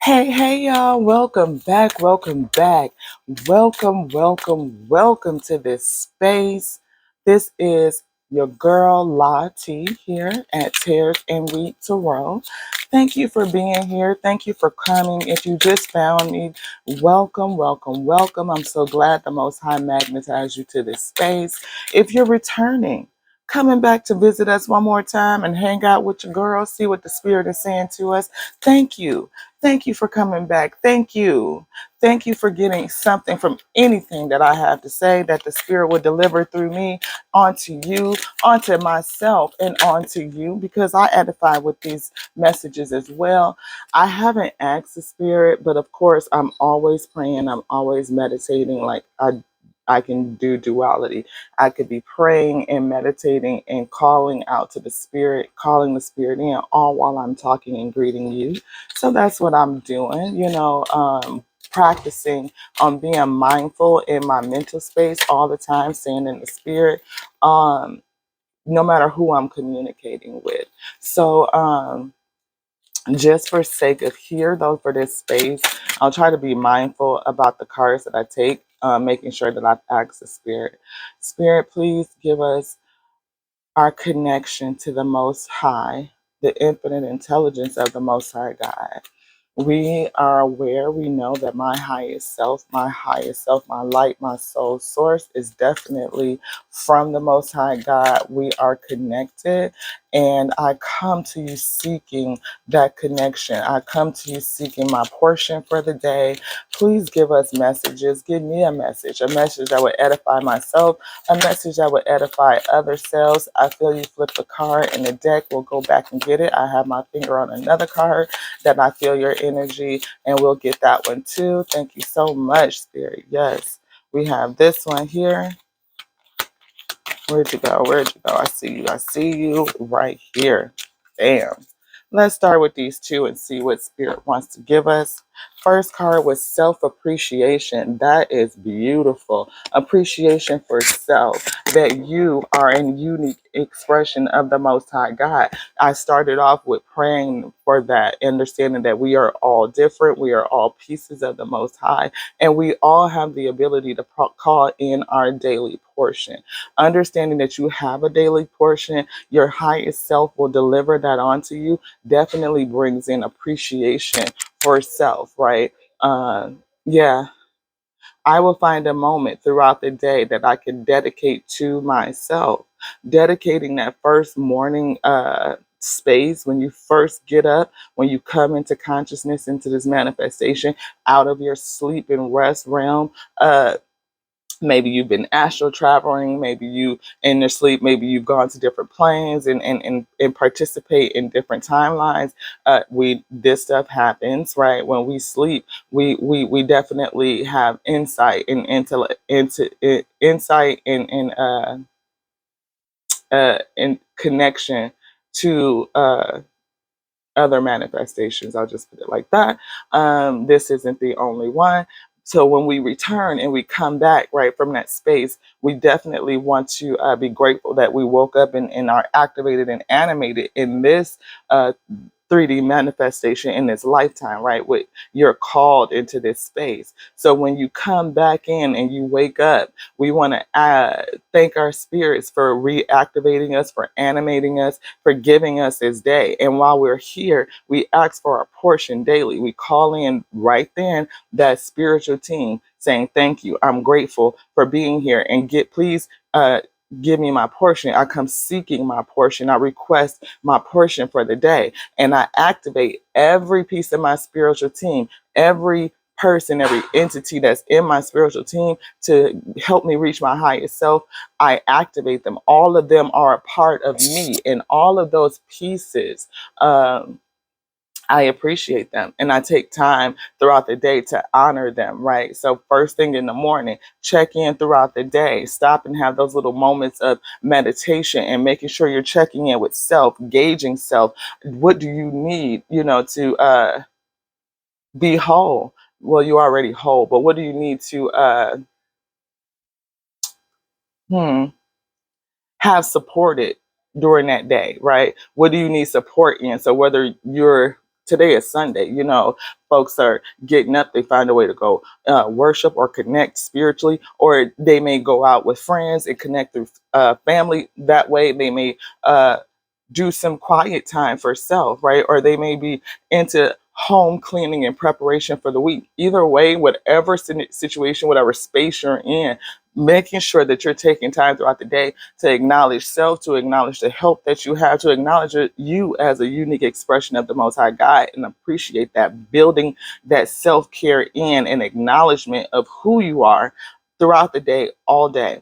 Hey, y'all. Welcome back. Welcome to this space. This is your girl, La T, here at Tare and Wheat Tarot. Thank you for being here. Thank you for coming. If you just found me, welcome. I'm so glad the Most High magnetized you to this space. If you're returning, coming back to visit us one more time and hang out with your girl, see what the Spirit is saying to us, thank you. Thank you for coming back. Thank you. Thank you for getting something from anything that I have to say that the Spirit will deliver through me onto you, onto myself, and onto you, because I edify with these messages as well. I haven't asked the Spirit, but of course, I'm always praying. I'm always meditating. Like I can do duality. I could be praying and meditating and calling out to the Spirit, calling the Spirit in, all while I'm talking and greeting you. So that's what I'm doing, practicing on being mindful in my mental space all the time, staying in the Spirit, no matter who I'm communicating with. So, just for sake of here, though, for this space, I'll try to be mindful about the cards that I take, making sure that I've asked the Spirit. Spirit, please give us our connection to the Most High, the infinite intelligence of the Most High God. We are aware, we know that my highest self, my light, my soul source is definitely from the Most High God. We are connected, and I come to you seeking that connection. I come to you seeking my portion for the day. Please give us messages. Give me a message that would edify myself, a message that would edify other selves. I feel you flip the card in the deck. We'll go back and get it. I have my finger on another card that I feel your energy, and we'll get that one too. Thank you so much, Spirit. Yes, we have this one here. Where'd you go? I see you right here. Bam. Let's start with these two and see what Spirit wants to give us. First card was self-appreciation. That is beautiful. Appreciation for self, that you are a unique expression of the Most High God. I started off with praying for that, understanding that we are all different. We are all pieces of the Most High, and we all have the ability to call in our daily portion. Understanding that you have a daily portion, your highest self will deliver that onto you, definitely brings in appreciation for self, right? Yeah, I will find a moment throughout the day that I can dedicate to myself. Dedicating that first morning space when you first get up, when you come into consciousness, into this manifestation out of your sleep and rest realm. Maybe you've been astral traveling, maybe you in your sleep, maybe you've gone to different planes and participate in different timelines. We This stuff happens, right? When we sleep, we definitely have insight and insight and connection to other manifestations. I'll just put it like that. This isn't the only one. So when we return and we come back right from that space, we definitely want to be grateful that we woke up and are activated and animated in this uh, 3D manifestation in this lifetime, right? You're called into this space. So when you come back in and you wake up, we want to thank our spirits for reactivating us, for animating us, for giving us this day. And while we're here, we ask for our portion daily. We call in right then that spiritual team saying, thank you. I'm grateful for being here, and please give me my portion. I come seeking my portion. I request my portion for the day. And I activate every piece of my spiritual team, every person, every entity that's in my spiritual team to help me reach my highest self. I activate them. All of them are a part of me, and all of those pieces, I appreciate them, and I take time throughout the day to honor them, right? So first thing in the morning, check in throughout the day, stop and have those little moments of meditation and making sure you're checking in with self, gauging self. What do you need, to be whole? Well, you're already whole, but what do you need to hmm, have supported during that day, right? What do you need support in? So whether you're today is Sunday. Folks are getting up, they find a way to go worship or connect spiritually, or they may go out with friends and connect through family that way. They may uh, do some quiet time for self, right? Or they may be into home cleaning in preparation for the week. Either way, whatever situation, whatever space you're in, making sure that you're taking time throughout the day to acknowledge self, to acknowledge the help that you have, to acknowledge you as a unique expression of the Most High God, and appreciate that, building that self care in and acknowledgement of who you are throughout the day, all day.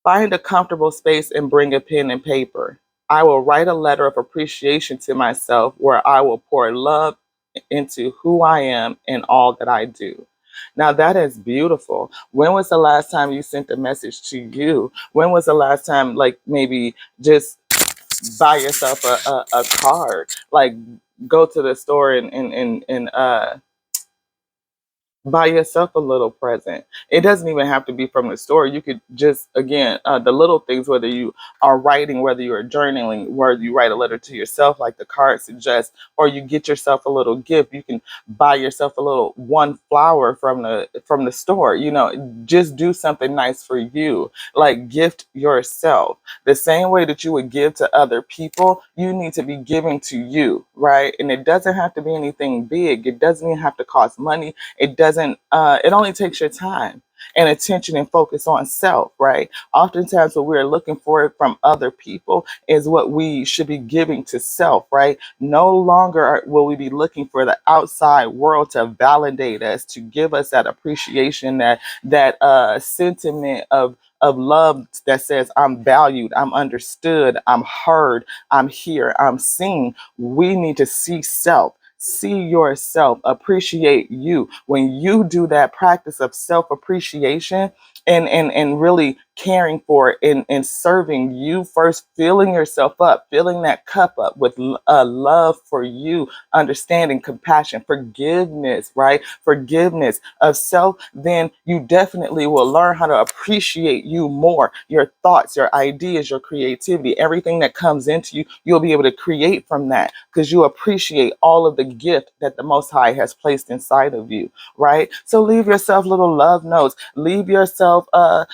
Find a comfortable space and bring a pen and paper. I will write a letter of appreciation to myself where I will pour love into who I am and all that I do. Now, that is beautiful. When was the last time you sent a message to you? When was the last time, like, maybe just buy yourself a card? Like, go to the store and buy yourself a little present. It doesn't even have to be from the store. You could just, again, the little things, whether you are writing, whether you are journaling, whether you write a letter to yourself, like the card suggests, or you get yourself a little gift. You can buy yourself a little one flower from the store. Just do something nice for you. Like, gift yourself. The same way that you would give to other people, you need to be giving to you, right? And it doesn't have to be anything big. It doesn't even have to cost money. It only takes your time and attention and focus on self, right? Oftentimes what we're looking for from other people is what we should be giving to self, right? No longer will we be looking for the outside world to validate us, to give us that appreciation, that sentiment of love that says I'm valued, I'm understood, I'm heard, I'm here, I'm seen. We need to see self. See yourself, appreciate you. When you do that practice of self appreciation and really caring for and serving you first, filling yourself up, filling that cup up with love for you, understanding, compassion, forgiveness, right? Forgiveness of self, then you definitely will learn how to appreciate you more. Your thoughts, your ideas, your creativity, everything that comes into you, you'll be able to create from that because you appreciate all of the gift that the Most High has placed inside of you, right? So leave yourself little love notes, leave yourself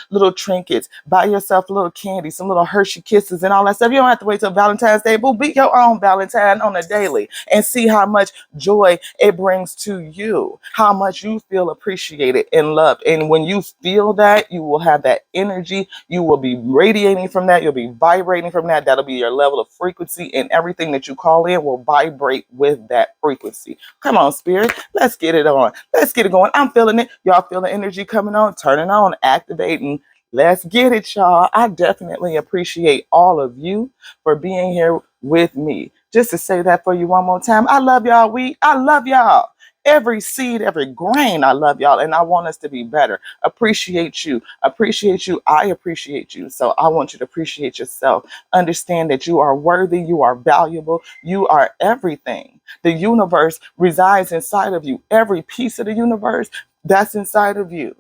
little trinkets, buy yourself a little candy, some little Hershey kisses and all that stuff. You don't have to wait till Valentine's Day. Boo, be your own Valentine on a daily and see how much joy it brings to you, how much you feel appreciated and loved. And when you feel that, you will have that energy. You will be radiating from that. You'll be vibrating from that. That'll be your level of frequency, and everything that you call in will vibrate with that frequency. Come on, spirit. Let's get it on. Let's get it going. I'm feeling it. Y'all feel the energy coming on, turning on, activating. Let's get it, y'all. I definitely appreciate all of you for being here with me. Just to say that for you one more time, I love y'all. I love y'all. Every seed, every grain, I love y'all. And I want us to be better. Appreciate you. Appreciate you. I appreciate you. So I want you to appreciate yourself. Understand that you are worthy. You are valuable. You are everything. The universe resides inside of you. Every piece of the universe, that's inside of you.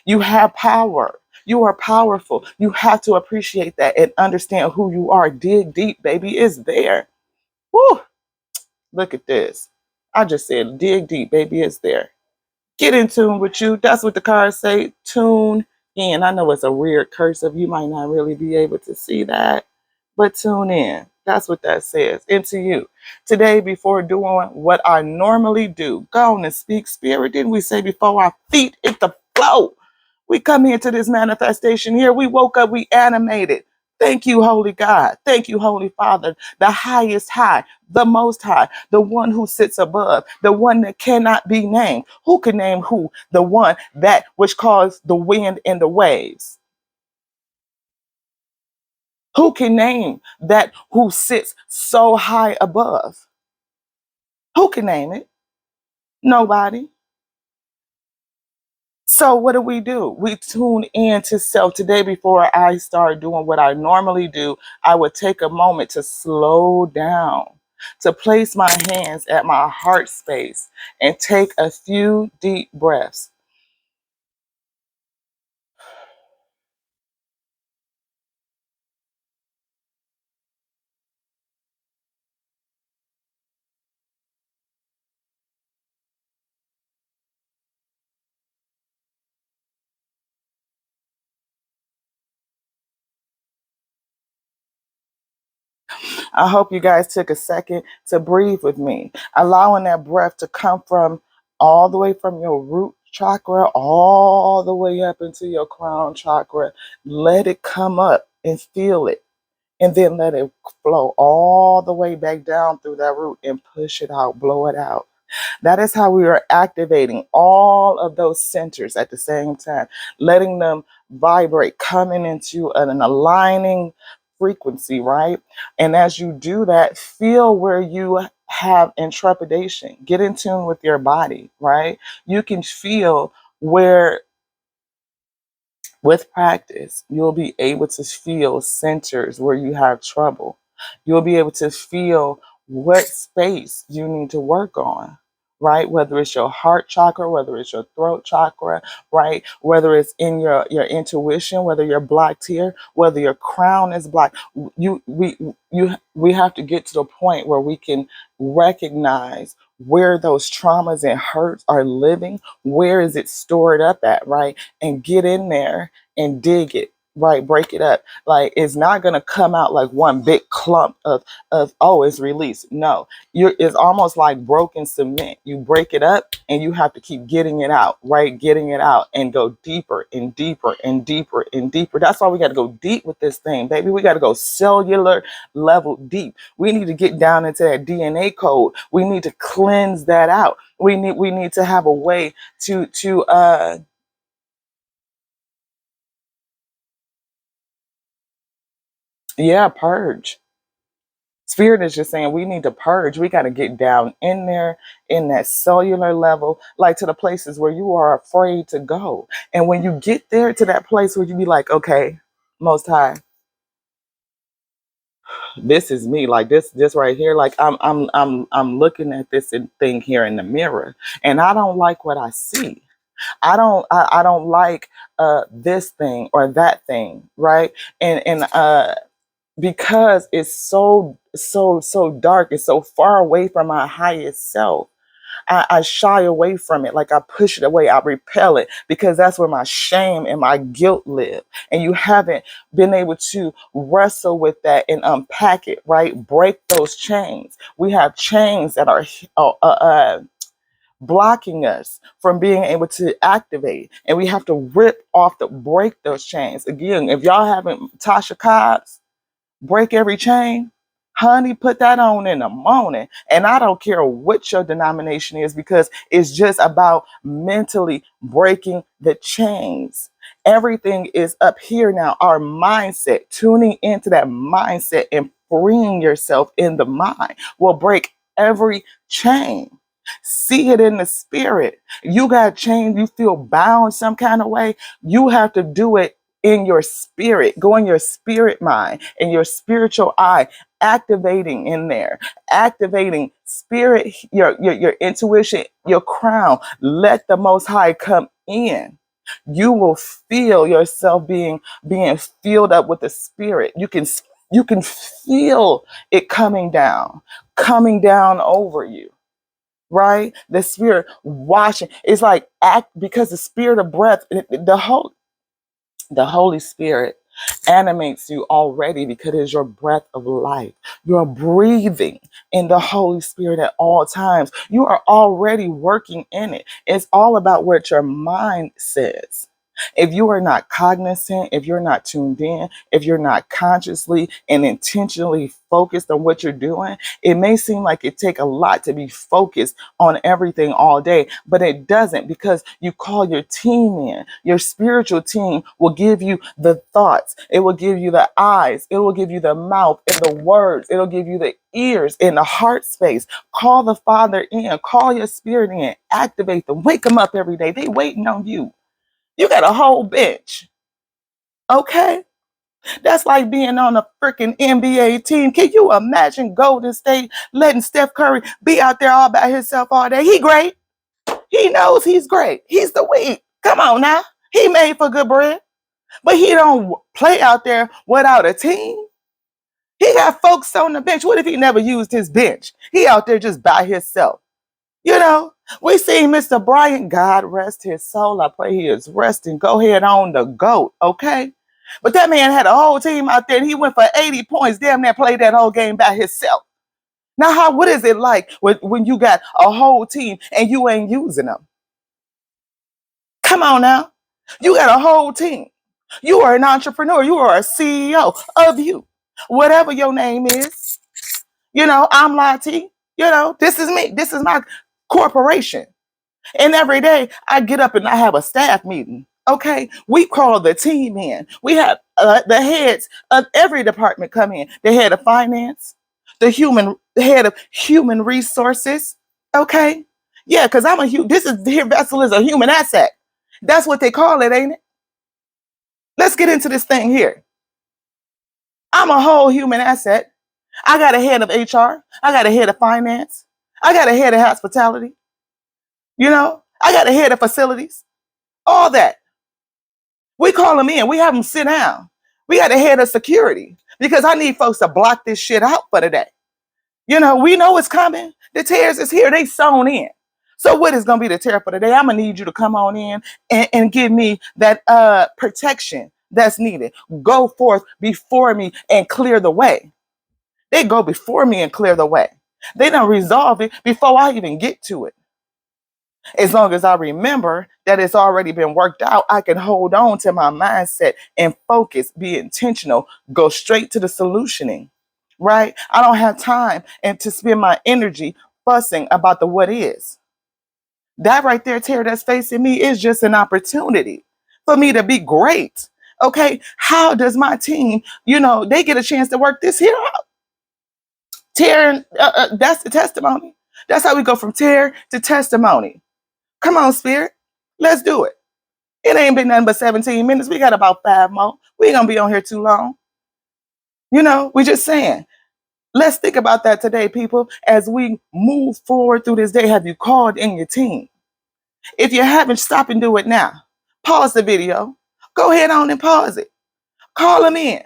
You have power. You are powerful. You have to appreciate that and understand who you are. Dig deep, baby. It's there. Woo! Look at this. I just said, dig deep, baby. It's there. Get in tune with you. That's what the cards say. Tune in. I know it's a weird cursive. You might not really be able to see that, but tune in. That's what that says. Into you. Today, before doing what I normally do, go on and speak spirit. Didn't we say before our feet hit the floor? We come here to this manifestation here. We woke up, we animated. Thank you, Holy God. Thank you, Holy Father, the highest high, the most high, the one who sits above, the one that cannot be named. Who can name who? The one that which caused the wind and the waves. Who can name that who sits so high above? Who can name it? Nobody. So what do? We tune in to self. Today, before I start doing what I normally do, I would take a moment to slow down, to place my hands at my heart space and take a few deep breaths. I hope you guys took a second to breathe with me, allowing that breath to come from all the way from your root chakra all the way up into your crown chakra. Let it come up and feel it. And then let it flow all the way back down through that root and push it out, blow it out. That is how we are activating all of those centers at the same time, letting them vibrate, coming into an aligning frequency, right? And as you do that, feel where you have intrepidation. Get in tune with your body, right? You can feel where with practice, you'll be able to feel centers where you have trouble. You'll be able to feel what space you need to work on, right? Whether it's your heart chakra, whether it's your throat chakra, right? Whether it's in your intuition, whether you're blocked here, whether your crown is blocked. We have to get to the point where we can recognize where those traumas and hurts are living. Where is it stored up at, right? And get in there and dig it, right? Break it up. Like it's not gonna come out like one big clump of oh, it's released. No, it's almost like broken cement. You break it up and you have to keep getting it out, right? Getting it out and go deeper and deeper and deeper and deeper. That's why we got to go deep with this thing, baby. We got to go cellular level deep. We need to get down into that DNA code. We need to cleanse that out. We need to have a way to yeah, purge. Spirit is just saying we need to purge. We got to get down in there in that cellular level, like to the places where you are afraid to go. And when you get there to that place where you be like, okay, Most High, this is me. Like this right here. Like I'm looking at this thing here in the mirror, and I don't like what I see. I don't like this thing or that thing, right? And because it's so dark, it's so far away from my highest self. I shy away from it, like I push it away, I repel it, because that's where my shame and my guilt live. And you haven't been able to wrestle with that and unpack it, right? Break those chains. We have chains that are blocking us from being able to activate, and we have to break those chains. Again, if y'all haven't, Tasha Cobbs, Break Every Chain, honey, put that on in the morning. And I don't care what your denomination is, because it's just about mentally breaking the chains. Everything is up here now. Our mindset, tuning into that mindset and freeing yourself in the mind will break every chain. See it in the spirit. You got chained, you feel bound some kind of way. You have to do it in your spirit. Go in your spirit mind and your spiritual eye, activating in there, activating spirit, your intuition, your crown. Let the Most High come in. You will feel yourself being filled up with the spirit. You can feel it coming down over you, right? The spirit washing. It's like act, because the spirit of breath, the Holy Spirit animates you already, because it is your breath of life. You're breathing in the Holy Spirit at all times. You are already working in it. It's all about what your mind says. If you are not cognizant, if you're not tuned in, if you're not consciously and intentionally focused on what you're doing, it may seem like it take a lot to be focused on everything all day, but it doesn't, because you call your team in. Your spiritual team will give you the thoughts. It will give you the eyes. It will give you the mouth and the words. It'll give you the ears and the heart space. Call the Father in. Call your spirit in. Activate them. Wake them up every day. They waiting on you. You got a whole bench. Okay? That's like being on a freaking NBA team. Can you imagine Golden State letting Steph Curry be out there all by himself all day? He great. He knows he's great. He's the weak. Come on now. He made for good bread. But he don't play out there without a team. He got folks on the bench. What if he never used his bench? He out there just by himself. You know, we seen Mr. Bryant, God rest his soul. I pray he is resting. Go ahead on the GOAT, okay? But that man had a whole team out there and he went for 80 points, damn near played that whole game by himself. Now, what is it like when you got a whole team and you ain't using them? Come on now. You got a whole team. You are an entrepreneur. You are a CEO of you. Whatever your name is, I'm Lati. This is me. This is my corporation. And every day I get up and I have a staff meeting. Okay, we call the team in. We have the heads of every department come in. The head of finance, the head of human resources. Okay, yeah, because this is here vessel is a human asset. That's what they call it, ain't it? Let's get into this thing here. I'm a whole human asset. I got a head of HR. I got a head of finance. I got a head of hospitality. I got a head of facilities. All that. We call them in. We have them sit down. We got a head of security because I need folks to block this shit out for the day. We know it's coming. The tears is here. They sown in. So what is going to be the tear for the day? I'm going to need you to come on in and give me that protection that's needed. Go forth before me and clear the way. They go before me and clear the way. They don't resolve it before I even get to it. As long as I remember that it's already been worked out, I can hold on to my mindset and focus, be intentional, go straight to the solutioning, right? I don't have time and to spend my energy fussing about the what is. That right there, Tare, that's facing me is just an opportunity for me to be great. Okay, how does my team, they get a chance to work this here out? Tare, that's the testimony. That's how we go from Tare to testimony. Come on, Spirit. Let's do it. It ain't been nothing but 17 minutes. We got about 5 more. We ain't going to be on here too long. We just saying. Let's think about that today, people, as we move forward through this day. Have you called in your team? If you haven't, stop and do it now. Pause the video. Go ahead on and pause it. Call them in.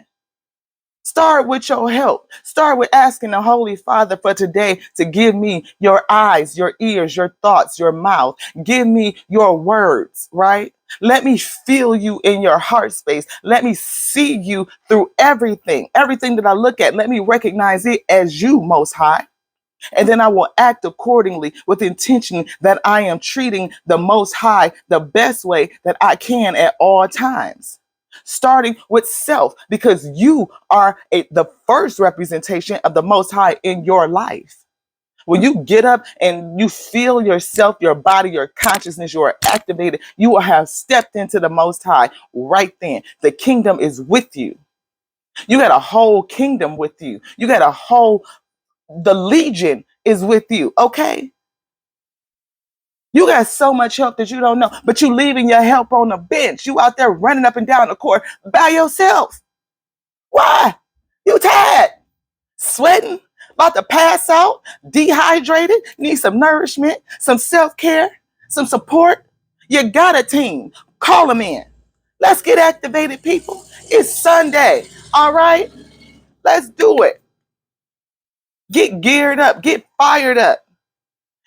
Start with your help. Start with asking the Holy Father for today to give me your eyes, your ears, your thoughts, your mouth. Give me your words, right? Let me feel you in your heart space. Let me see you through everything. Everything that I look at, let me recognize it as you, Most High. And then I will act accordingly with intention that I am treating the Most High the best way that I can at all times. Starting with self, because you are the first representation of the Most High in your life. When you get up and you feel yourself, your body, your consciousness, you are activated, you will have stepped into the Most High right then. The kingdom is with you. You got a whole kingdom with you. You got the legion is with you, okay? You got so much help that you don't know, but you leaving your help on the bench. You out there running up and down the court by yourself. Why? You tired, sweating, about to pass out, dehydrated, need some nourishment, some self-care, some support. You got a team. Call them in. Let's get activated, people. It's Sunday, all right? Let's do it. Get geared up, get fired up.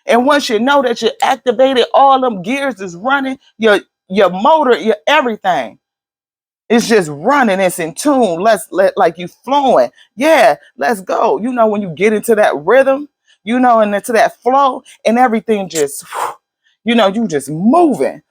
And once you know that you're activated, all them gears is running, your motor, your everything. It's just running. It's in tune. Like you flowing. Yeah, let's go. When you get into that rhythm, and into that flow, and everything just, you just moving.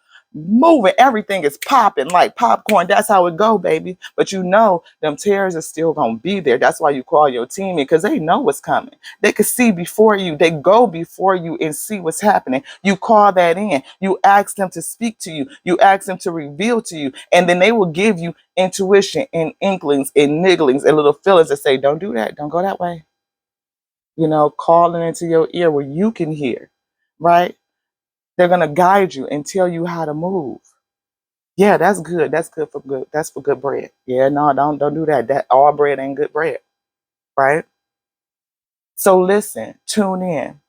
Everything is popping like popcorn. That's how it go, baby. But them tears are still gonna be there. That's why you call your team in, because they know what's coming. They can see before you. They go before you and see what's happening. You call that in. You ask them to speak to you. You ask them to reveal to you, and then they will give you intuition and inklings and nigglings and little feelings that say, "Don't do that. Don't go that way." Calling into your ear where you can hear, right? They're going to guide you and tell you how to move. Yeah, that's good. That's good for good. That's for good bread. Yeah, no, don't do that. That all bread ain't good bread, right? So listen, tune in,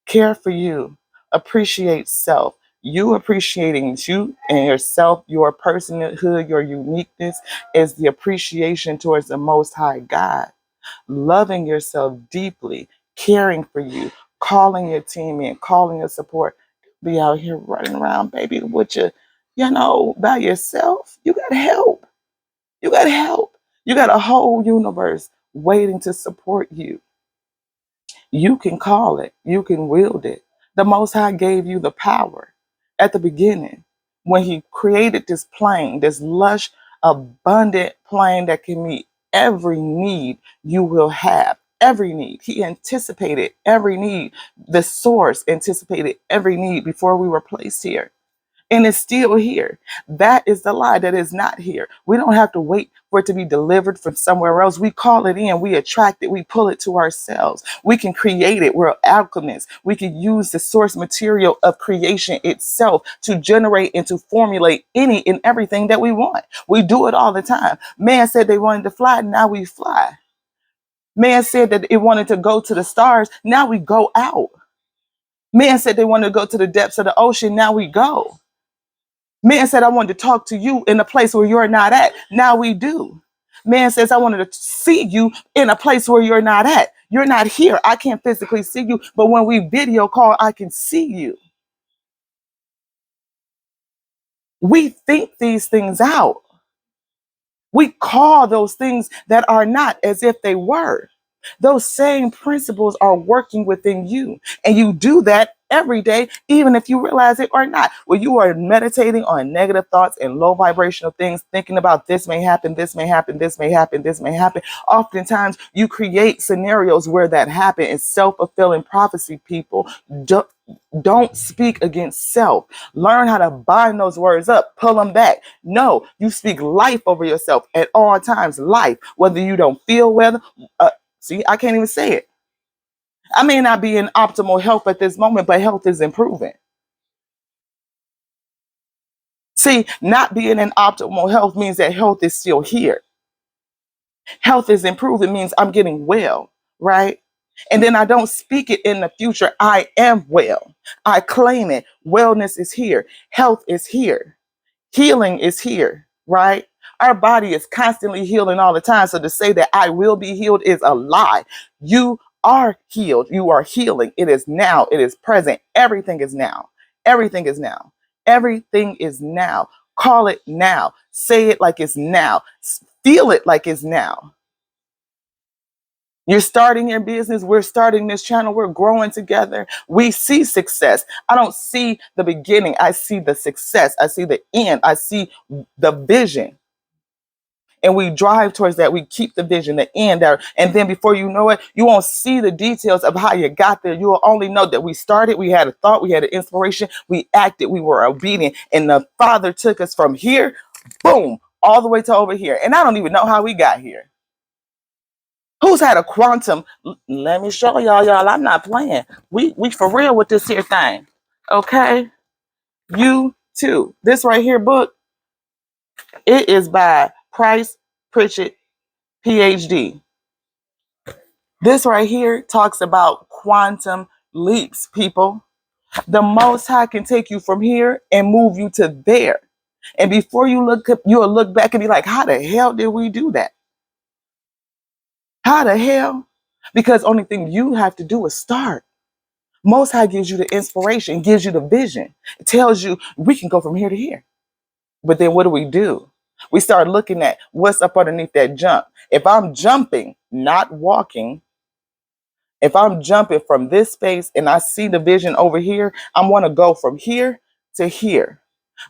care for you, appreciate self. You appreciating you and yourself, your personhood, your uniqueness is the appreciation towards the Most High God. Loving yourself deeply, caring for you, calling your team in, calling your support. Be out here running around, baby, with you, by yourself. You got help. You got help. You got a whole universe waiting to support you. You can call it, you can wield it. The Most High gave you the power at the beginning when He created this plane, this lush, abundant plane that can meet every need you will have. Every need. He anticipated every need. The source anticipated every need before we were placed here, and it's still here. That is the lie that is not here. We don't have to wait for it to be delivered from somewhere else. We call it in, we attract it, we pull it to ourselves. We can create it. We're alchemists. We can use the source material of creation itself to generate and to formulate any and everything that we want. We do it all the time. Man said they wanted to fly, now we fly. Man said that it wanted to go to the stars, now we go out. Man said they wanted to go to the depths of the ocean, now we go. Man said, I wanted to talk to you in a place where you're not at. Now we do. Man says, I wanted to see you in a place where you're not at. You're not here. I can't physically see you, but when we video call, I can see you. We think these things out. We call those things that are not as if they were. Those same principles are working within you. And you do that every day, even if you realize it or not. When you are meditating on negative thoughts and low vibrational things, thinking about this may happen, this may happen, this may happen, this may happen. Oftentimes you create scenarios where that happen. It's self-fulfilling prophecy, people. Don't speak against self. Learn how to bind those words up, pull them back. No, you speak life over yourself at all times. Life, whether you don't feel well. See, I can't even say it. I may not be in optimal health at this moment, but health is improving. See, not being in optimal health means that health is still here. Health is improving means I'm getting well, right? And then I don't speak it in the future. I am well. I claim it. Wellness is here. Health is here. Healing is here, right? Our body is constantly healing all the time. So to say that I will be healed is a lie. You are healed. You are healing. It is now. It is present. Everything is now. Everything is now. Everything is now. Call it now. Say it like it's now. Feel it like it's now. You're starting your business. We're starting this channel. We're growing together. We see success. I don't see the beginning. I see the success. I see the end. I see the vision. And we drive towards that. We keep the vision, the end there. And then before you know it, you won't see the details of how you got there. You will only know that we started. We had a thought. We had an inspiration. We acted. We were obedient. And the Father took us from here, boom, all the way to over here. And I don't even know how we got here. Who's had a quantum? Let me show y'all. I'm not playing. We for real with this here thing. Okay? You too. This right here book, it is by Price Pritchett, PhD. This right here talks about quantum leaps, people. The Most High can take you from here and move you to there. And before you look up, you'll look back and be like, how the hell did we do that? How the hell? Because only thing you have to do is start. Most High gives you the inspiration, gives you the vision. It tells you we can go from here to here. But then what do? We start looking at what's up underneath that jump. If I'm jumping, not walking, if I'm jumping from this space and I see the vision over here, I want to go from here to here.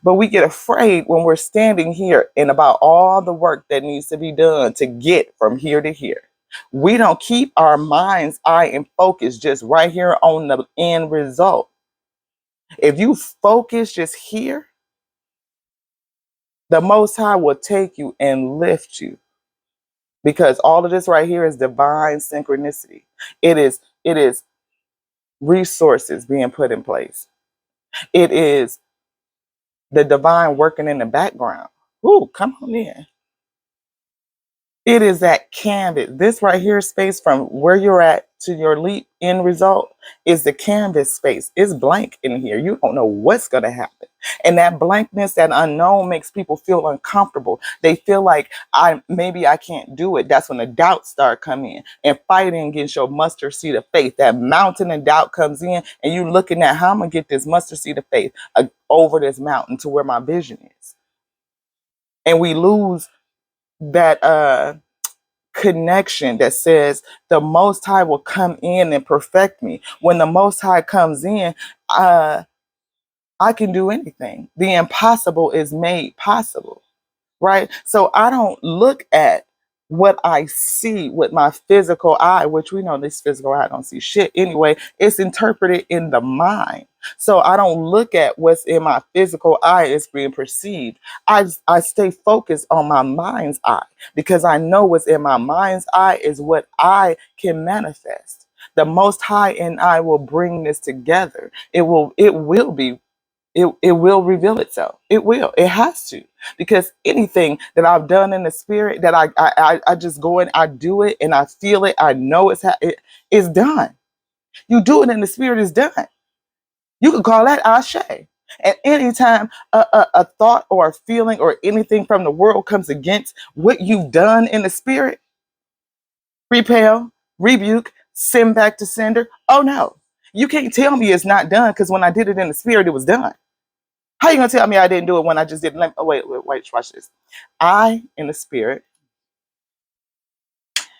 But we get afraid when we're standing here and about all the work that needs to be done to get from here to here. We don't keep our mind's eye and focus just right here on the end result. If you focus just here, the Most High will take you and lift you, because all of this right here is divine synchronicity. It is resources being put in place. It is the divine working in the background. Ooh, come on in. It is that canvas. This right here space from where you're at to your leap end result is the canvas space. It's blank in here. You don't know what's going to happen. And that blankness, that unknown makes people feel uncomfortable. They feel like maybe I can't do it. That's when the doubts start coming in and fighting against your mustard seed of faith. That mountain of doubt comes in and you're looking at how I'm going to get this mustard seed of faith over this mountain to where my vision is. And we lose that connection that says the Most High will come in and perfect me. When the Most High comes in, uh, I can do anything. The impossible is made possible, right? So I don't look at what I see with my physical eye, which we know this physical eye don't see shit anyway. It's interpreted in the mind. So I don't look at what's in my physical eye as being perceived. I stay focused on my mind's eye because I know what's in my mind's eye is what I can manifest. The Most High and I will bring this together. It will reveal itself. It will. It has to. Because anything that I've done in the spirit that I just go and I do it and I feel it, I know it's done. You do it in the spirit, it's done. You could call that ashe. And anytime a thought or a feeling or anything from the world comes against what you've done in the spirit, repel, rebuke, send back to sender. Oh no. You can't tell me it's not done because when I did it in the spirit, it was done. How you gonna tell me I didn't do it when I just did? Oh, wait, watch this. I, in the spirit,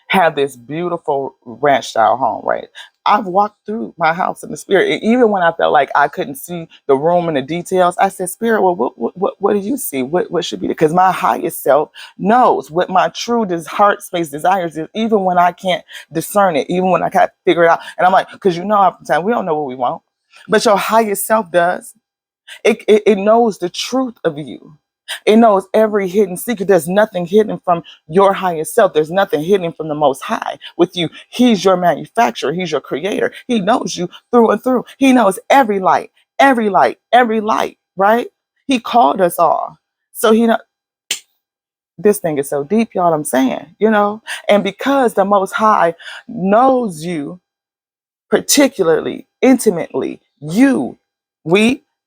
have this beautiful ranch style home, right? I've walked through my house in the spirit. And even when I felt like I couldn't see the room and the details, I said, Spirit, well, what do you see? What should be? Because my highest self knows what my true heart space desires is, even when I can't discern it, even when I can't figure it out. And I'm like, because oftentimes we don't know what we want, but your highest self does. It knows the truth of you. It knows every hidden secret. There's nothing hidden from your highest self. There's nothing hidden from the Most High with you. He's your manufacturer. He's your creator. He knows you through and through. He knows every light, every light, every light, right? He called us all. So this thing is so deep, y'all, I'm saying, and because the Most High knows you particularly, intimately,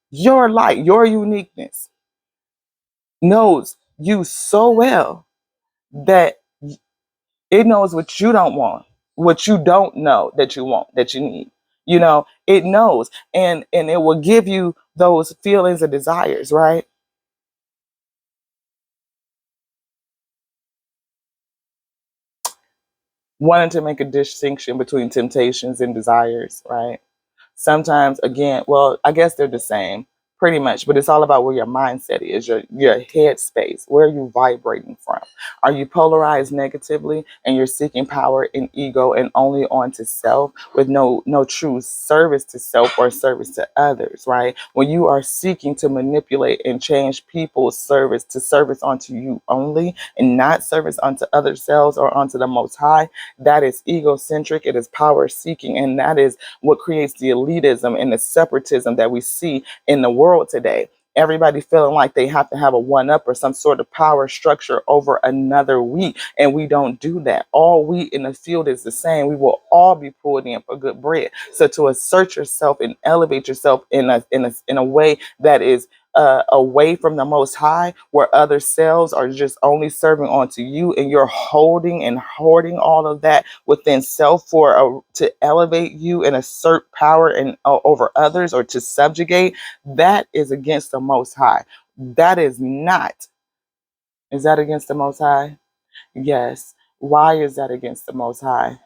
your light, your uniqueness, knows you so well that it knows what you don't want, what you don't know that you want, that you need. It knows, and it will give you those feelings and desires, right? Wanting to make a distinction between temptations and desires, right? Sometimes, again, well, I guess they're the same pretty much, but it's all about where your mindset is, your head space. Where are you vibrating from? Are you polarized negatively and you're seeking power and ego and only onto self with no true service to self or service to others, right? When you are seeking to manipulate and change people's service to service onto you only and not service onto other selves or onto the Most High, that is egocentric, it is power seeking, and that is what creates the elitism and the separatism that we see in the world today. Everybody feeling like they have to have a one up or some sort of power structure over another wheat. And we don't do that. All wheat in the field is the same. We will all be pulled in for good bread. So to assert yourself and elevate yourself in a way that is away from the Most High, where other selves are just only serving onto you, and you're holding and hoarding all of that within self to elevate you and assert power and over others or to subjugate, that is against the Most High. That is not. Is that against the Most High? Yes. Why is that against the Most High?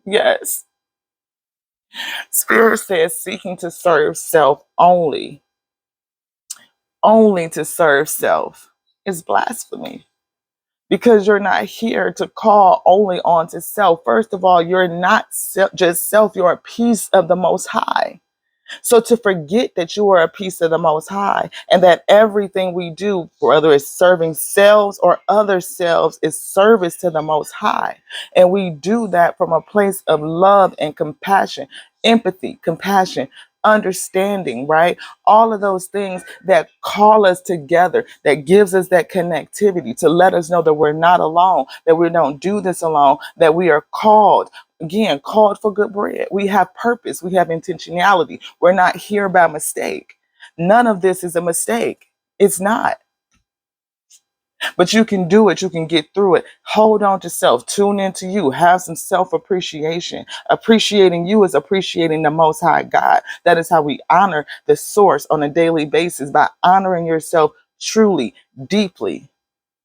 Yes. Spirit says seeking to serve self only to serve self is blasphemy, because you're not here to call only on to self. First of all, you're not just self, you're a piece of the Most High. So to forget that you are a piece of the Most High and that everything we do, whether it's serving selves or other selves, is service to the Most High. And we do that from a place of love and compassion, empathy, compassion, understanding, right? All of those things that call us together, that gives us that connectivity to let us know that we're not alone, that we don't do this alone, that we are called. Again, called for good bread. We have purpose. We have intentionality. We're not here by mistake. None of this is a mistake. It's not. But you can do it. You can get through it. Hold on to self. Tune into you. Have some self appreciation. Appreciating you is appreciating the Most High God. That is how we honor the source on a daily basis, by honoring yourself truly, deeply.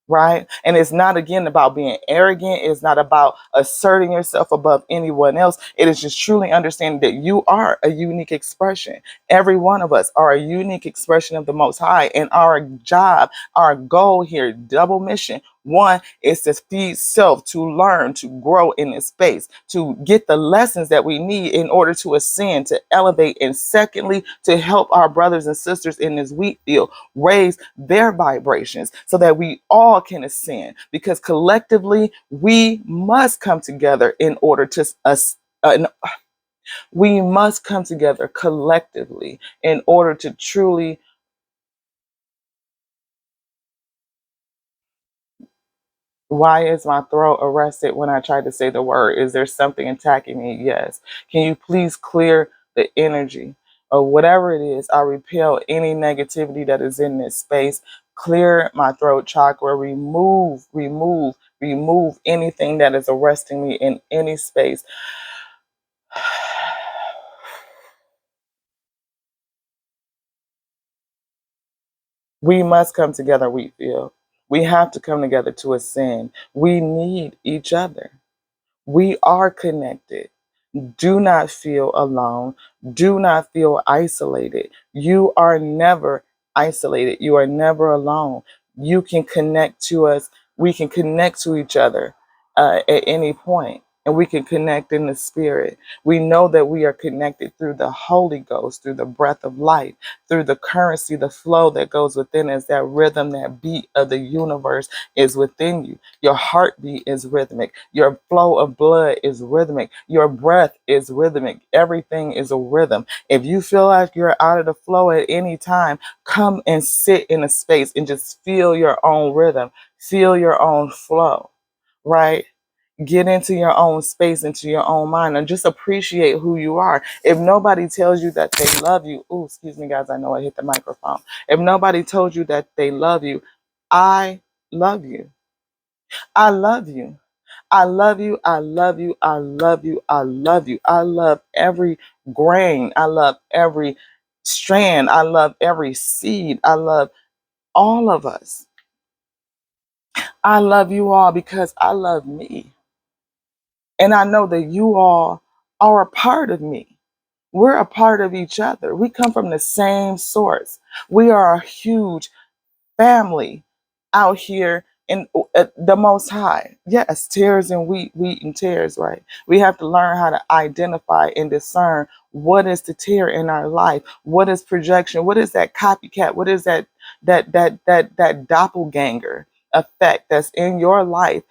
Right. And it's not, again, about being arrogant. It's not about asserting yourself above anyone else. It is just truly understanding that you are a unique expression. Every one of us are a unique expression of the Most High. And our job, our goal here, double mission. One is to feed self, to learn, to grow in this space, to get the lessons that we need in order to ascend, to elevate. And secondly, to help our brothers and sisters in this wheat field raise their vibrations so that we all can ascend, because collectively we must come together in order to us. We must come together collectively in order to truly. Why is my throat arrested when I try to say the word? Is there something attacking me? Yes. Can you please clear the energy or whatever it is? I repel any negativity that is in this space. Clear my throat chakra. Remove anything that is arresting me in any space. We must come together, we feel. We have to come together to ascend. We need each other. We are connected. Do not feel alone. Do not feel isolated. You are never isolated. You are never alone. You can connect to us. We can connect to each other at any point, and we can connect in the spirit. We know that we are connected through the Holy Ghost, through the breath of life, through the currency, the flow that goes within us, that rhythm, that beat of the universe is within you. Your heartbeat is rhythmic. Your flow of blood is rhythmic. Your breath is rhythmic. Everything is a rhythm. If you feel like you're out of the flow at any time, come and sit in a space and just feel your own rhythm. Feel your own flow, right? Get into your own space, into your own mind, and just appreciate who you are. If nobody tells you that they love you, oh, excuse me, guys, I know I hit the microphone. If nobody told you that they love you, I love you. I love you. I love you. I love you. I love you. I love you. I love every grain. I love every strand. I love every seed. I love all of us. I love you all because I love me. And I know that you all are a part of me. We're a part of each other. We come from the same source. We are a huge family out here in the Most High. Yes, tares and wheat and tares, right? We have to learn how to identify and discern what is the tear in our life, what is projection, what is that copycat, what is that doppelganger effect that's in your life,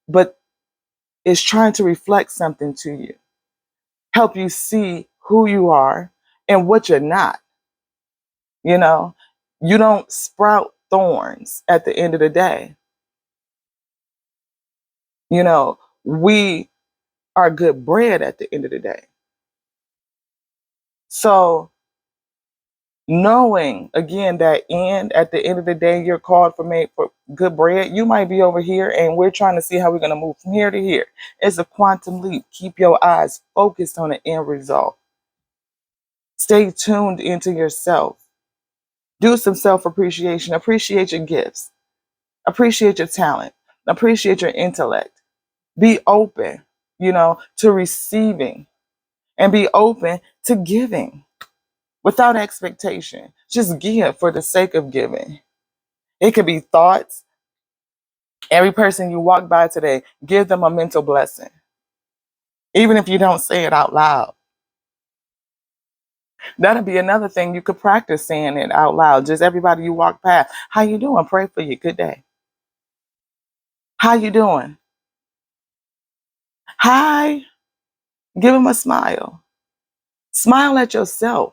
but is trying to reflect something to you, help you see who you are and what you're not. You know, you don't sprout thorns at the end of the day. You know, we are good bread at the end of the day. So, knowing again that end at the end of the day, you're called for made for good bread. You might be over here, and we're trying to see how we're going to move from here to here. It's a quantum leap. Keep your eyes focused on the end result. Stay tuned into yourself. Do some self appreciation. Appreciate your gifts. Appreciate your talent. Appreciate your intellect. Be open, to receiving, and be open to giving without expectation. Just give for the sake of giving. It could be thoughts. Every person you walk by today, give them a mental blessing. Even if you don't say it out loud. That'll be another thing you could practice, saying it out loud. Just everybody you walk past. How you doing? Pray for you. Good day. How you doing? Hi. Give them a smile. Smile at yourself.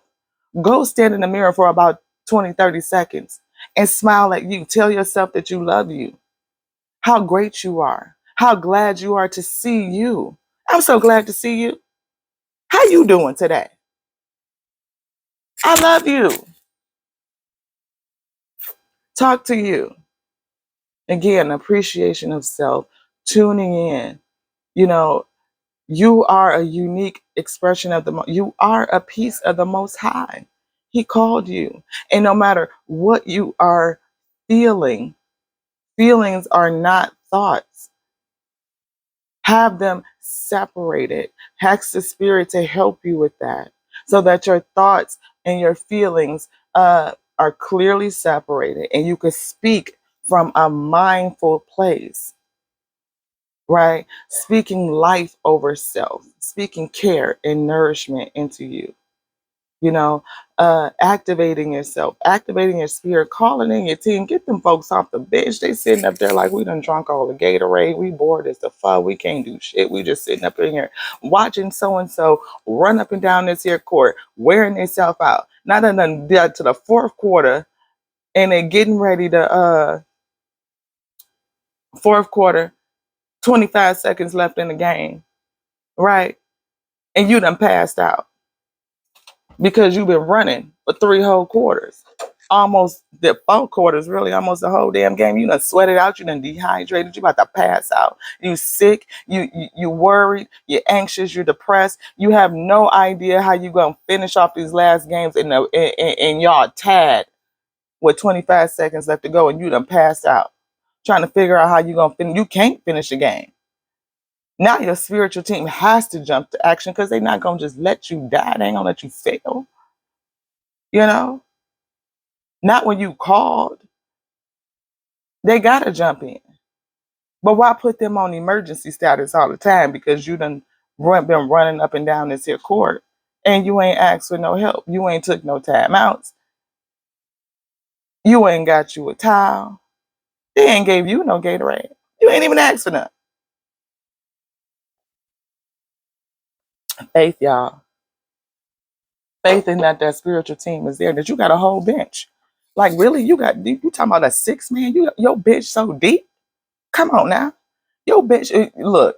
Go stand in the mirror for about 20, 30 seconds and smile at you. Tell yourself that you love you, how great you are, how glad you are to see you. I'm so glad to see you. How you doing today? I love you. Talk to you. Again, appreciation of self, tuning in. You know, you are a unique expression of you are a piece of the Most High. He called you. And no matter what you are feeling, feelings are not thoughts. Have them separated. Ask the Spirit to help you with that so that your thoughts and your feelings are clearly separated and you can speak from a mindful place, right? Speaking life over self, speaking care and nourishment into you. You know, activating yourself, activating your spirit, calling in your team, get them folks off the bench. They sitting up there like we done drunk all the Gatorade. We bored as the fuck. We can't do shit. We just sitting up in here watching so and so run up and down this here court, wearing themselves out. Not done done to the fourth quarter, and they're getting ready to fourth quarter, 25 seconds left in the game, right? And you done passed out because you've been running for three whole quarters. Almost the 4 quarters, really, almost the whole damn game. You done sweated out, you done dehydrated, you about to pass out. You sick, you worried, you're anxious, you're depressed. You have no idea how you gonna finish off these last games and y'all tied with 25 seconds left to go and you done passed out. Trying to figure out how you gonna finish. You can't finish the game. Now your spiritual team has to jump to action because they're not gonna just let you die. They ain't gonna let you fail. You know? Not when you called. They gotta jump in. But why put them on emergency status all the time? Because you done been running up and down this here court and you ain't asked for no help. You ain't took no timeouts. You ain't got you a towel. They ain't gave you no Gatorade. You ain't even asked for nothing. Faith, y'all. Faith in that spiritual team is there, that you got a whole bench. Like, really, you talking about a 6-man? Your bench so deep? Come on now. Your bench, look,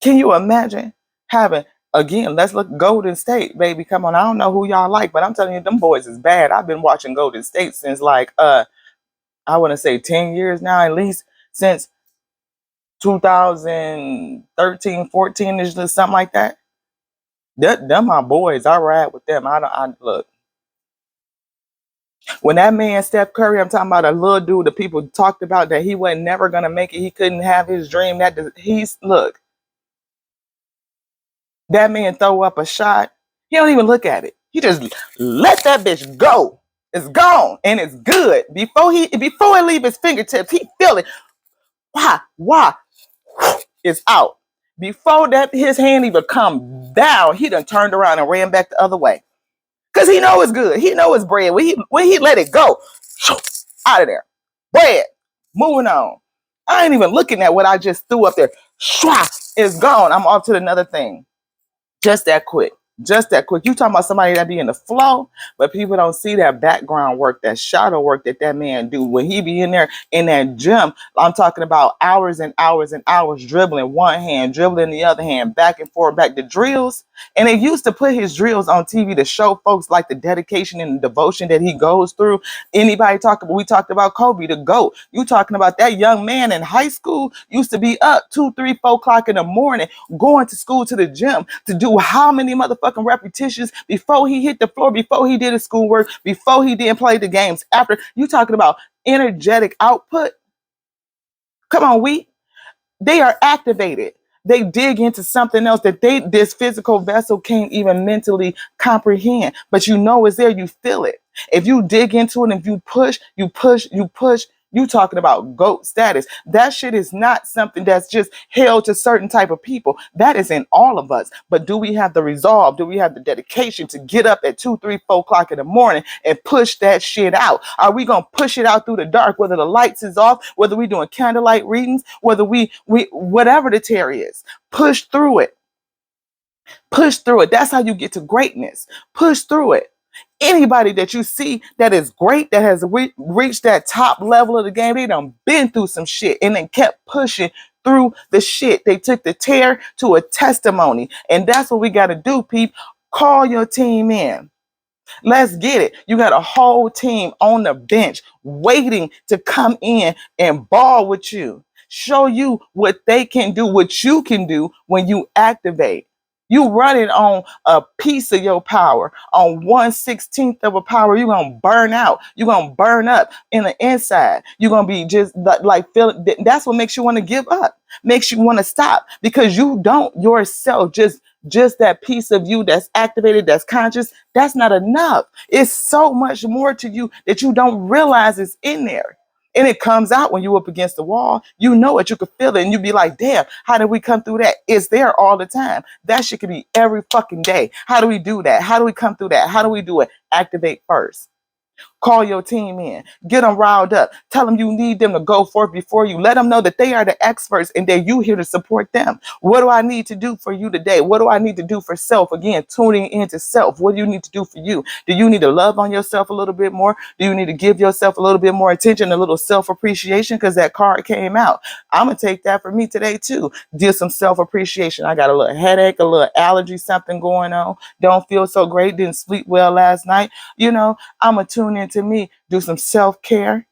can you imagine having, again, let's look Golden State, baby. Come on. I don't know who y'all like, but I'm telling you, them boys is bad. I've been watching Golden State since like I want to say 10 years now, at least since 2013, 14 ish, something like that. Them my boys. I ride with them. I look. When that man Steph Curry, I'm talking about a little dude that people talked about that he wasn't never gonna make it. He couldn't have his dream. He's look. That man throw up a shot. He don't even look at it. He just let that bitch go. It's gone and it's good. Before it leave his fingertips, he feel it. Why? It's out. Before that his hand even come down, he done turned around and ran back the other way. Cause he know it's good. He know it's bread. When he let it go, out of there. Bread. Moving on. I ain't even looking at what I just threw up there. It's gone. I'm off to another thing. Just that quick. Just that quick. You talking about somebody that be in the flow, but people don't see that background work, that shadow work that man do. When he be in there in that gym, I'm talking about hours and hours and hours dribbling one hand, dribbling the other hand, back and forth, back the drills. And they used to put his drills on TV to show folks like the dedication and the devotion that he goes through. We talked about Kobe, the GOAT. You talking about that young man in high school used to be up 2, 3, 4 o'clock in the morning, going to school to the gym to do how many motherfucking repetitions before he hit the floor, before he did his schoolwork, before he didn't play the games. After you talking about energetic output. Come on, they are activated. They dig into something else that this physical vessel can't even mentally comprehend. But you know it's there, you feel it. If you dig into it, if you push, you talking about GOAT status. That shit is not something that's just held to certain type of people. That is in all of us. But do we have the resolve? Do we have the dedication to get up at 2, 3, 4 o'clock in the morning and push that shit out? Are we gonna push it out through the dark, whether the lights is off, whether we doing candlelight readings, whether we whatever the Tare is, push through it. Push through it. That's how you get to greatness. Push through it. Anybody that you see that is great, that has reached that top level of the game, they done been through some shit and then kept pushing through the shit. They took the Tare to a testimony. And that's what we got to do, peep. Call your team in. Let's get it. You got a whole team on the bench waiting to come in and ball with you. Show you what they can do, what you can do when you activate. You running on a piece of your power, on 1/16 of a power. You're going to burn out. You're going to burn up in the inside. You're going to be just like feeling. That's what makes you want to give up, makes you want to stop, because you don't yourself just that piece of you that's activated, that's conscious, that's not enough. It's so much more to you that you don't realize is in there. And it comes out when you're up against the wall. You know it, you can feel it, and you be like, damn, how did we come through that? It's there all the time. That shit could be every fucking day. How do we do that? How do we come through that? How do we do it? Activate first. Call your team in, get them riled up, tell them you need them to go forth before you. Let them know that they are the experts and that you here to support them. What do I need to do for you today? What do I need to do for self? Again, tuning into self. What do you need to do for you? Do you need to love on yourself a little bit more? Do you need to give yourself a little bit more attention, a little self-appreciation? Because that card came out. I'm going to take that for me today too. Did some self-appreciation. I got a little headache, a little allergy, something going on. Don't feel so great. Didn't sleep well last night. I'm going to tune into me, do some self-care,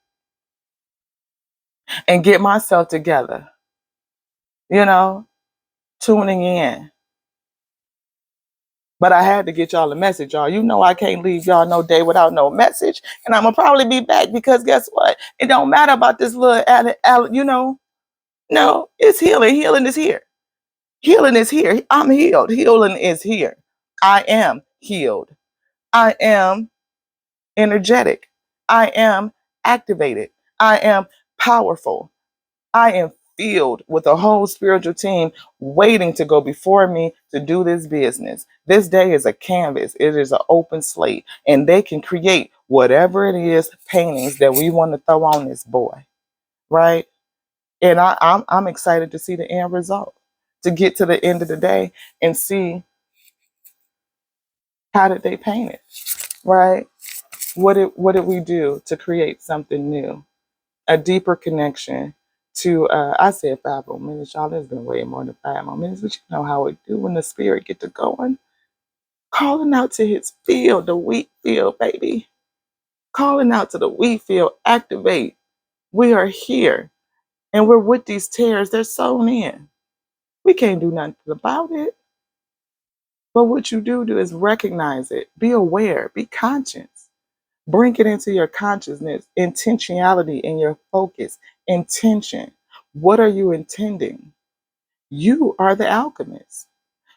and get myself together. You know, tuning in. But I had to get y'all a message, y'all. You know I can't leave y'all no day without no message. And I'm going to probably be back because guess what? It don't matter about this little, no, it's healing. Healing is here. Healing is here. I'm healed. Healing is here. I am healed. I am energetic. I am activated. I am powerful. I am filled with a whole spiritual team waiting to go before me to do this business. This day is a canvas. It is an open slate, and they can create whatever it is, paintings that we want to throw on this boy, right? And I'm excited to see the end result, to get to the end of the day and see how did they paint it, right? What did we do to create something new? A deeper connection to I said 5 more minutes, y'all. There's been way more than 5 more minutes, but you know how it do when the spirit get to going. Calling out to his field, the wheat field, baby. Calling out to the wheat field, activate. We are here. And we're with these tares, they're sown in. We can't do nothing about it. But what you do is recognize it, be aware, be conscious. Bring it into your consciousness, intentionality in your focus, intention. What are you intending? You are the alchemist.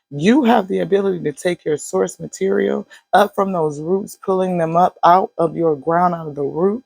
You have the ability to take your source material up from those roots, pulling them up out of your ground, out of the root,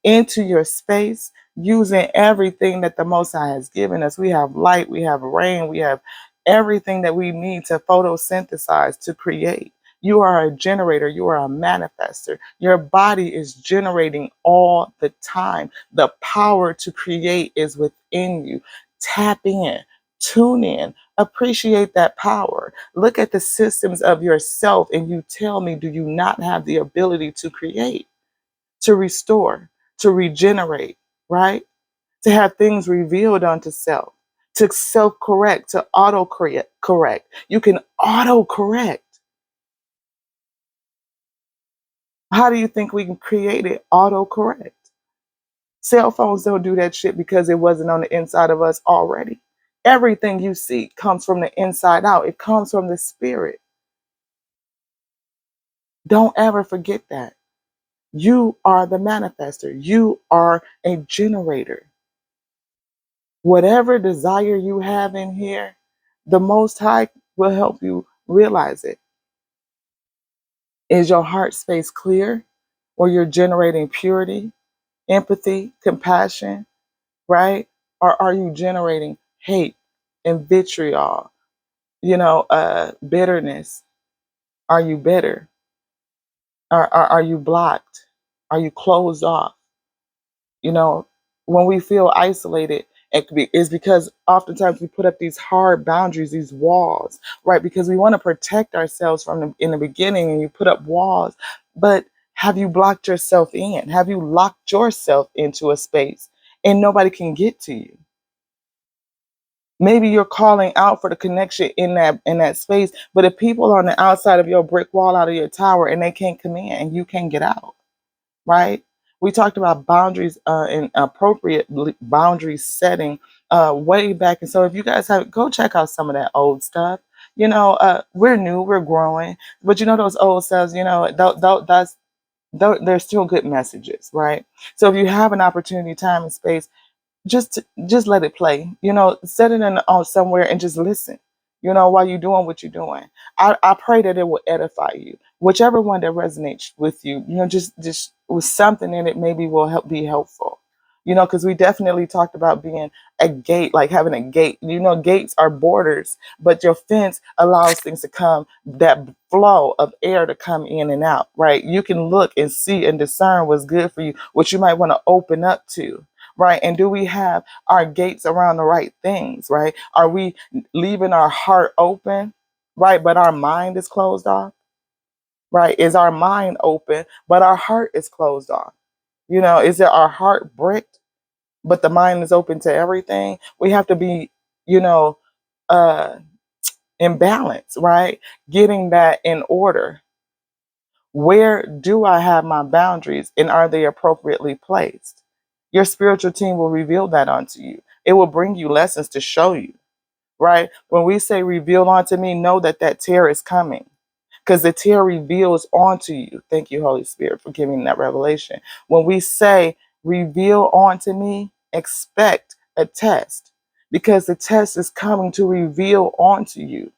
into your space, using everything that the Most High has given us. We have light, we have rain, we have everything that we need to photosynthesize, to create. You are a generator, you are a manifester. Your body is generating all the time. The power to create is within you. Tap in, tune in, appreciate that power. Look at the systems of yourself and you tell me, do you not have the ability to create, to restore, to regenerate, right? To have things revealed unto self, to self correct, to auto correct. You can auto correct. How do you think we can create it auto correct? Cell phones don't do that shit because it wasn't on the inside of us already. Everything you see comes from the inside out, it comes from the spirit. Don't ever forget that. You are the manifester, you are a generator. Whatever desire you have in here, the Most High will help you realize it. Is your heart space clear, or you're generating purity, empathy, compassion, right? Or are you generating hate and vitriol, bitterness? Are you bitter? Are you blocked? Are you closed off? You know, when we feel isolated, it's because oftentimes we put up these hard boundaries, these walls, right? Because we want to protect ourselves in the beginning, and you put up walls. But have you blocked yourself in? Have you locked yourself into a space and nobody can get to you? Maybe you're calling out for the connection in that space, but if people are on the outside of your brick wall, out of your tower, and they can't come in and you can't get out, right? We talked about boundaries and appropriate boundary setting way back. And so if you guys have, go check out some of that old stuff. We're new, we're growing, but those old stuff, they're still good messages, right? So if you have an opportunity, time, and space, just let it play. Set it in on somewhere and just listen. While you're doing what you're doing. I pray that it will edify you. Whichever one that resonates with you, just with something in it, maybe will be helpful. Because we definitely talked about being a gate, like having a gate. Gates are borders, but your fence allows things to come, that flow of air to come in and out, right? You can look and see and discern what's good for you, what you might want to open up to. Right. And do we have our gates around the right things? Right. Are we leaving our heart open? Right. But our mind is closed off. Right. Is our mind open, but our heart is closed off? Is it our heart bricked, but the mind is open to everything? We have to be, you know, uh, in balance, right? Getting that in order. Where do I have my boundaries and are they appropriately placed? Your spiritual team will reveal that unto you. It will bring you lessons to show you, right? When we say reveal unto me, know that Tare is coming because the Tare reveals onto you. Thank you, Holy Spirit, for giving that revelation. When we say reveal onto me, expect a test because the test is coming to reveal onto you.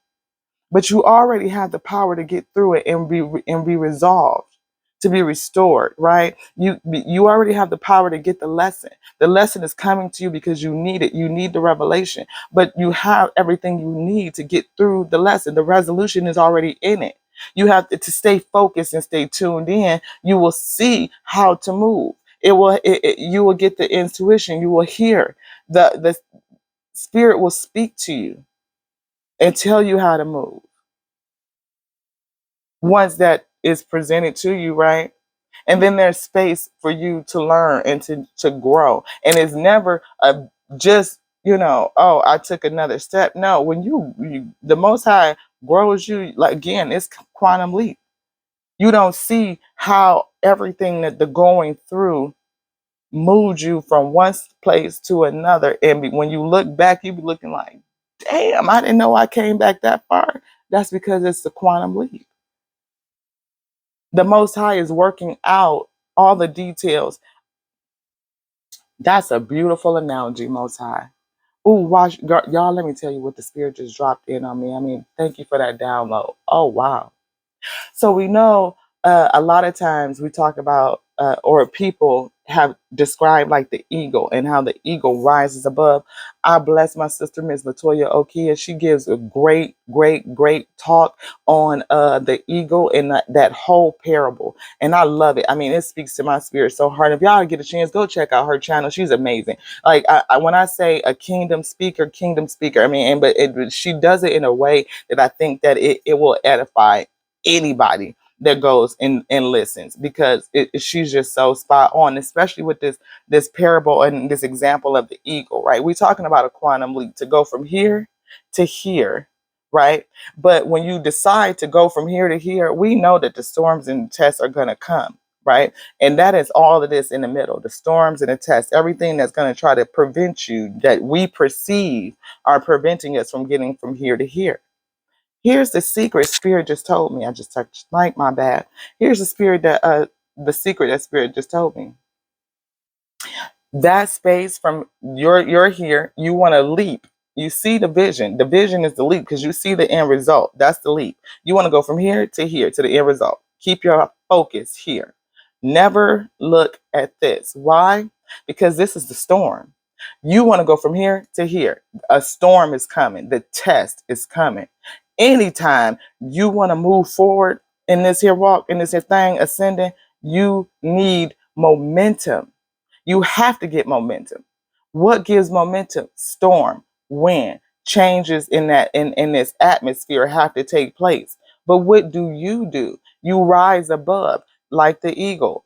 But you already have the power to get through it and be resolved, to be restored, right? You already have the power to get the lesson. The lesson is coming to you because you need it. You need the revelation, but you have everything you need to get through the lesson. The resolution is already in it. You have to stay focused and stay tuned in. You will see how to move. You will get the intuition. You will hear the spirit will speak to you and tell you how to move once that is presented to you, right? And then there's space for you to learn and to grow. And it's never just, oh, I took another step. No, when the Most High grows you, like again, it's quantum leap. You don't see how everything that the going through moved you from one place to another. And when you look back, you be looking like, damn, I didn't know I came back that far. That's because it's the quantum leap. The Most High is working out all the details. That's a beautiful analogy, Most High. Ooh, watch, y'all, let me tell you what the Spirit just dropped in on me. I mean, thank you for that download. Oh, wow. So we know a lot of times we talk about, or people have described like the eagle and how the eagle rises above. I bless my sister, Miss Latoya Okia. She gives a great, great, great talk on the eagle and that whole parable. And I love it. I mean, it speaks to my spirit so hard. If y'all get a chance, go check out her channel. She's amazing. Like when I say a kingdom speaker, I mean, she does it in a way that I think that it will edify anybody that goes and listens because she's just so spot on, especially with this parable and this example of the eagle, right? We're talking about a quantum leap to go from here to here, right? But when you decide to go from here to here, we know that the storms and tests are going to come, right? And that is all of this in the middle, the storms and the tests, everything that's going to try to prevent you, that we perceive are preventing us from getting from here to here. Here's the secret Spirit just told me. I just touched Mike, my bad. Here's the secret that Spirit just told me. That space from you're here, you want to leap. You see the vision. The vision is the leap because you see the end result. That's the leap. You want to go from here to the end result. Keep your focus here. Never look at this. Why? Because this is the storm. You want to go from here to here. A storm is coming. The test is coming. Anytime you want to move forward in this here walk, in this here thing, ascending, you need momentum. You have to get momentum. What gives momentum? Storm, wind, changes in this atmosphere have to take place. But what do? You rise above. like the eagle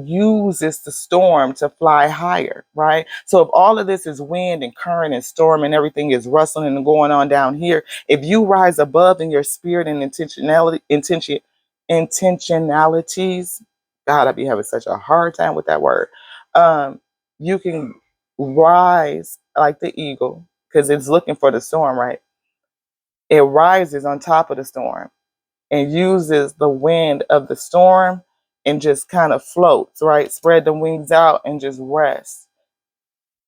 uses the storm to fly higher, right? So if all of this is wind and current and storm and everything is rustling and going on down here, if you rise above in your spirit and intentionalities, God, I be having such a hard time with that word. Um, you can rise like the eagle because it's looking for the storm, right? It rises on top of the storm and uses the wind of the storm and just kind of floats, right? Spread the wings out and just rest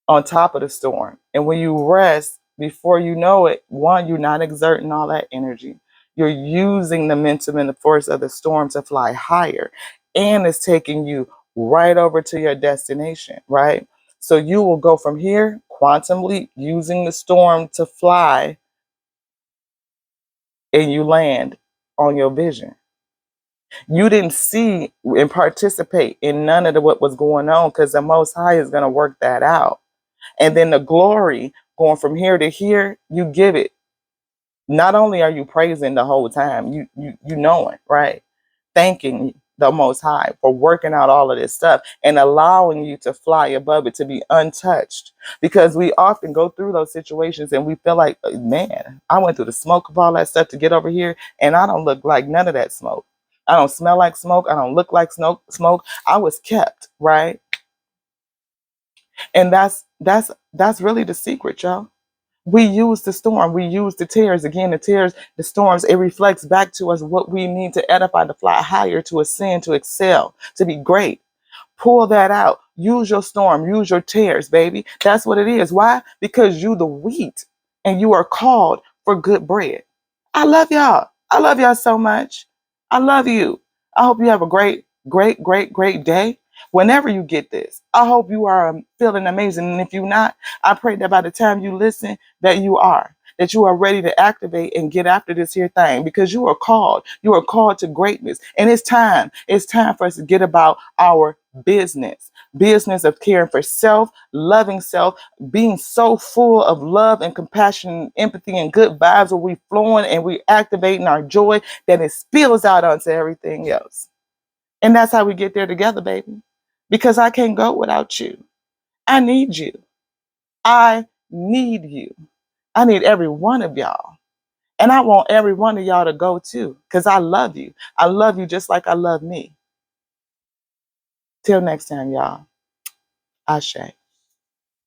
on top of the storm. And when you rest, before you know it, one, you're not exerting all that energy. You're using the momentum and the force of the storm to fly higher. And it's taking you right over to your destination, right? So you will go from here, quantum leap, using the storm to fly, and you land on your vision. You didn't see and participate in none of what was going on because the Most High is going to work that out. And then the glory going from here to here, you give it. Not only are you praising the whole time, you knowing, right? Thanking the Most High for working out all of this stuff and allowing you to fly above it, to be untouched. Because we often go through those situations and we feel like, man, I went through the smoke of all that stuff to get over here, and I don't look like none of that smoke. I don't smell like smoke. I don't look like smoke. I was kept, right? And that's really the secret, y'all. We use the storm. We use the tears. Again, the tears, the storms, it reflects back to us what we need to edify, to fly higher, to ascend, to excel, to be great. Pull that out. Use your storm. Use your tears, baby. That's what it is. Why? Because you the wheat and you are called for good bread. I love y'all. I love y'all so much. I love you. I hope you have a great, great, great, great day. Whenever you get this, I hope you are feeling amazing. And if you're not, I pray that by the time you listen, that you are ready to activate and get after this here thing, because you are called. You are called to greatness. And it's time. It's time for us to get about our business of caring for self, loving self, being so full of love and compassion and empathy and good vibes, where we flowing and we activating our joy, that it spills out onto everything else. And that's how we get there together, baby. Because I can't go without you. I need you. I need you. I need every one of y'all. And I want every one of y'all to go too, because I love you. I love you just like I love me. Till next time, y'all. Ashe.